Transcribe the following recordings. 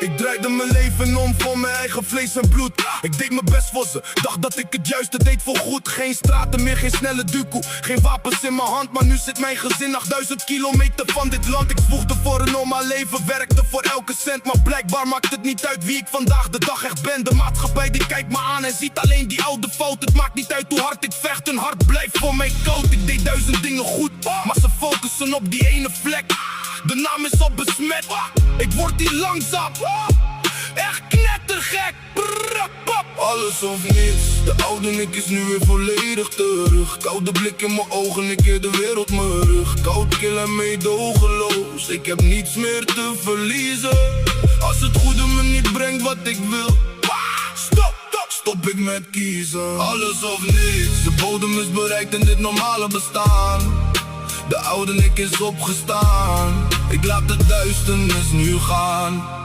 Ik draaide mijn leven om voor mijn eigen vlees en bloed. Ik deed mijn best voor ze, dacht dat ik het juiste deed voor goed. Geen straten meer, geen snelle duco, geen wapens in mijn hand. Maar nu zit mijn gezin 8000 kilometer van dit land. Ik zwoegde voor een normaal leven, werkte voor elke cent. Maar blijkbaar maakt het niet uit wie ik vandaag de dag echt ben. De maatschappij die kijkt me aan en ziet alleen die oude fout. Het maakt niet uit hoe hard ik vecht, hun hart blijft voor mij koud. Ik deed 1000 dingen goed, maar ze focussen op die ene vlek. De naam is al besmet, ik word hier langzaam echt knettergek. Alles of niets, de oude Nick is nu weer volledig terug. Koude blik in mijn ogen, ik keer de wereld mijn rug. Koud, kil en meedogenloos, ik heb niets meer te verliezen. Als het goede me niet brengt wat ik wil, stop ik met kiezen. Alles of niets, de bodem is bereikt in dit normale bestaan. De oude Nick is opgestaan, ik laat de duisternis nu gaan.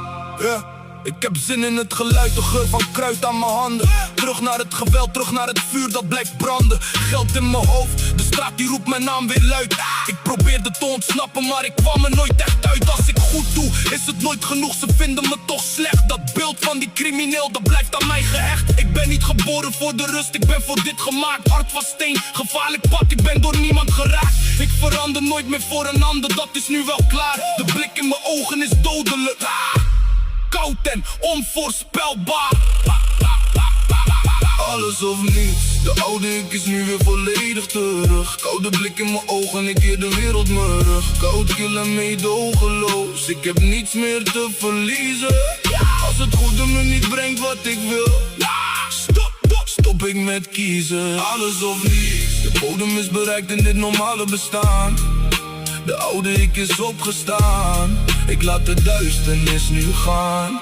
Ik heb zin in het geluid, de geur van kruid aan mijn handen. Terug naar het geweld, terug naar het vuur dat blijft branden. Geld in mijn hoofd, de straat die roept mijn naam weer luid. Ik probeerde te ontsnappen, maar ik kwam er nooit echt uit. Als ik goed doe, is het nooit genoeg, ze vinden me toch slecht. Dat beeld van die crimineel, dat blijft aan mij gehecht. Ik ben niet geboren voor de rust, ik ben voor dit gemaakt. Hart van steen, gevaarlijk pad, ik ben door niemand geraakt. Ik verander nooit meer voor een ander, dat is nu wel klaar. De blik in mijn ogen is dodelijk, koud en onvoorspelbaar. Alles of niets, de oude ik is nu weer volledig terug. Koude blik in mijn ogen, ik keer de wereld mijn rug. Koud, kil en meedogenloos, ik heb niets meer te verliezen. Als het goede me niet brengt wat ik wil, stop ik met kiezen. Alles of niets, de bodem is bereikt in dit normale bestaan. De oude ik is opgestaan, ik laat de duisternis nu gaan.